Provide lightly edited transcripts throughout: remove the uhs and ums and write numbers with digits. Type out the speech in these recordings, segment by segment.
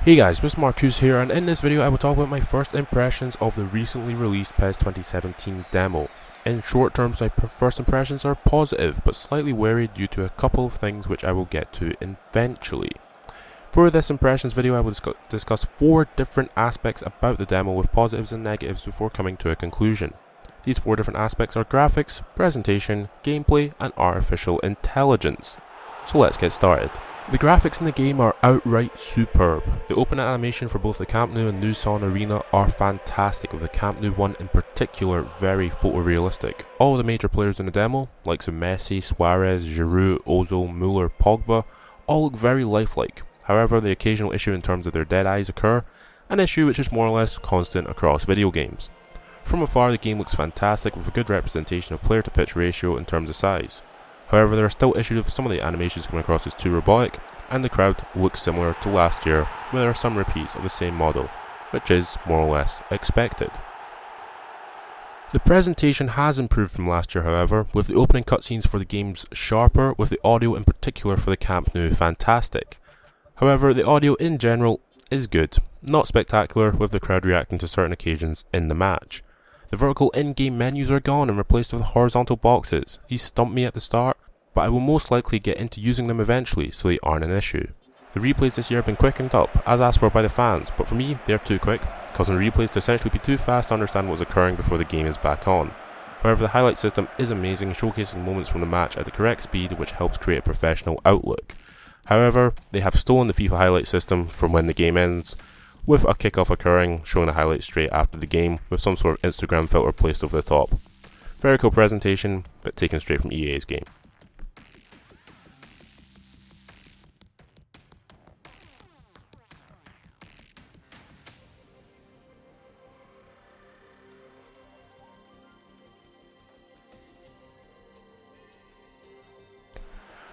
Hey guys, Mr. Marcus here, and in this video I will talk about my first impressions of the recently released PES 2017 demo. In short terms, my first impressions are positive, but slightly wary due to a couple of things which I will get to eventually. For this impressions video I will discuss 4 different aspects about the demo with positives and negatives before coming to a conclusion. These 4 different aspects are graphics, presentation, gameplay, and artificial intelligence. So let's get started. The graphics in the game are outright superb. The open animation for both the Camp Nou and Nusan Arena are fantastic, with the Camp Nou one in particular very photorealistic. All of the major players in the demo, like Messi, Suarez, Giroud, Ozil, Müller, Pogba, all look very lifelike. However, the occasional issue in terms of their dead eyes occur, an issue which is more or less constant across video games. From afar the game looks fantastic with a good representation of player to pitch ratio in terms of size. However, there are still issues with some of the animations coming across as too robotic, and the crowd looks similar to last year, where there are some repeats of the same model, which is more or less expected. The presentation has improved from last year, however, with the opening cutscenes for the games sharper, with the audio in particular for the Camp Nou fantastic. However, the audio in general is good, not spectacular, with the crowd reacting to certain occasions in the match. The vertical in-game menus are gone and replaced with horizontal boxes. These stumped me at the start, but I will most likely get into using them eventually, so they aren't an issue. The replays this year have been quickened up, as asked for by the fans, but for me, they are too quick, causing replays to essentially be too fast to understand what is occurring before the game is back on. However, the highlight system is amazing, showcasing moments from the match at the correct speed, which helps create a professional outlook. However, they have stolen the FIFA highlight system from when the game ends, with a kickoff occurring, showing the highlights straight after the game, with some sort of Instagram filter placed over the top. Very cool presentation, but taken straight from EA's game.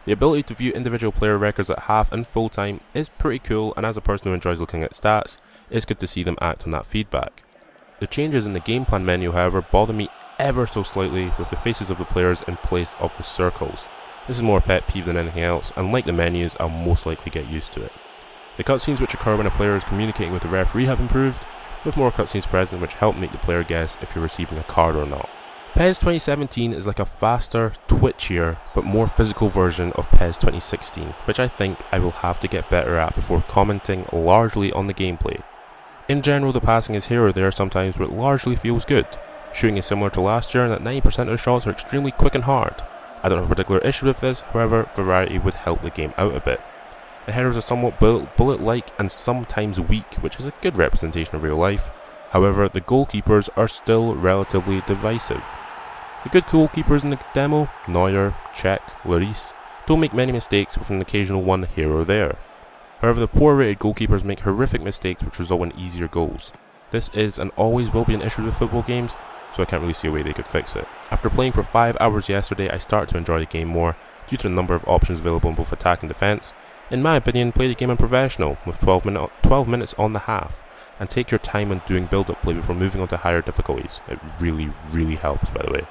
The ability to view individual player records at half and full time is pretty cool, and as a person who enjoys looking at stats, it's good to see them act on that feedback. The changes in the game plan menu, however, bother me ever so slightly, with the faces of the players in place of the circles. This is more a pet peeve than anything else, and like the menus, I'll most likely get used to it. The cutscenes which occur when a player is communicating with the referee have improved, with more cutscenes present which help make the player guess if you're receiving a card or not. PES 2017 is like a faster, twitchier, but more physical version of PES 2016, which I think I will have to get better at before commenting largely on the gameplay. In general, the passing is here or there sometimes, but largely feels good. Shooting is similar to last year in that 90% of the shots are extremely quick and hard. I don't have a particular issue with this, however, variety would help the game out a bit. The headers are somewhat bullet-like and sometimes weak, which is a good representation of real life. However, the goalkeepers are still relatively divisive. The good goalkeepers in the demo, Neuer, Cech, Lloris, don't make many mistakes with an occasional one here or there. However, the poor rated goalkeepers make horrific mistakes which result in easier goals. This is and always will be an issue with football games, so I can't really see a way they could fix it. After playing for 5 hours yesterday, I started to enjoy the game more due to the number of options available in both attack and defence. In my opinion, play the game in professional with 12 minutes on the half, and take your time when doing build-up play before moving on to higher difficulties. It really helps, by the way.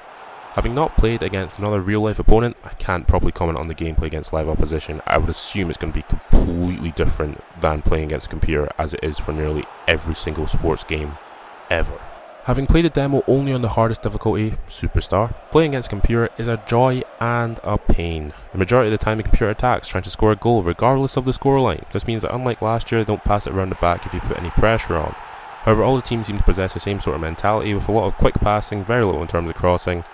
Having not played against another real-life opponent, I can't properly comment on the gameplay against live opposition. I would assume it's going to be completely different than playing against a computer, as it is for nearly every single sports game ever. Having played the demo only on the hardest difficulty, Superstar, playing against a computer is a joy and a pain. The majority of the time the computer attacks trying to score a goal regardless of the scoreline. This means that unlike last year, they don't pass it around the back if you put any pressure on. However, all the teams seem to possess the same sort of mentality, with a lot of quick passing, very little in terms of crossing,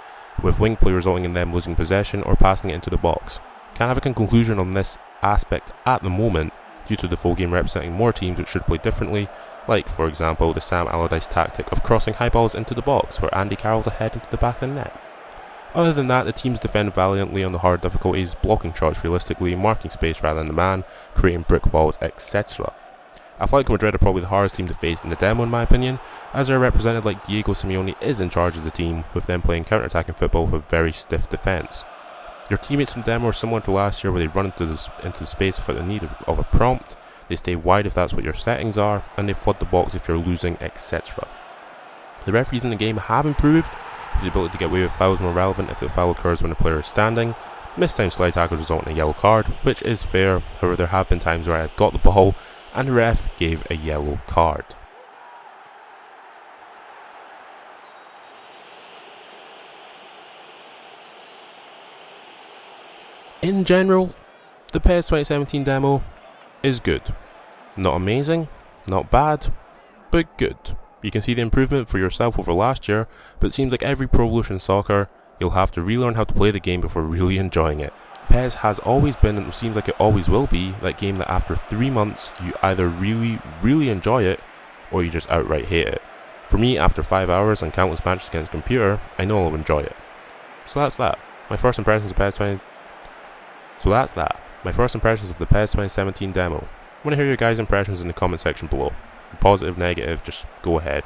with wing play resulting in them losing possession or passing it into the box. Can't have a conclusion on this aspect at the moment, due to the full game representing more teams which should play differently, like for example the Sam Allardyce tactic of crossing high balls into the box for Andy Carroll to head into the back of the net. Other than that, the teams defend valiantly on the hard difficulties, blocking shots realistically, marking space rather than the man, creating brick walls, etc. Atletico Madrid are probably the hardest team to face in the demo in my opinion, as they're represented like Diego Simeone is in charge of the team, with them playing counter-attacking football with a very stiff defence. Your teammates from the demo are similar to last year, where they run into the space without the need of a prompt, they stay wide if that's what your settings are, and they flood the box if you're losing, etc. The referees in the game have improved, with the ability to get away with fouls more relevant if the foul occurs when the player is standing. Mistimed slide tackles result in a yellow card, which is fair. However, there have been times where I've got the ball and the ref gave a yellow card. In general, the PES 2017 demo is good. Not amazing, not bad, but good. You can see the improvement for yourself over last year, but it seems like every Pro Evolution Soccer, you'll have to relearn how to play the game before really enjoying it. PES has always been, and it seems like it always will be, that game that after 3 months, you either really enjoy it, or you just outright hate it. For me, after 5 hours and countless matches against a computer, I know I'll enjoy it. So that's that. My first impressions of the PES 2017 demo. I want to hear your guys' impressions in the comment section below. Positive, negative, just go ahead.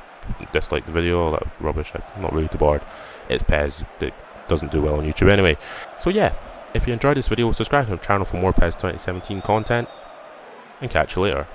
Dislike the video, all that rubbish. I'm not really too bored. It's PES. It doesn't do well on YouTube anyway. So yeah, if you enjoyed this video, subscribe to the channel for more PES 2017 content, and catch you later.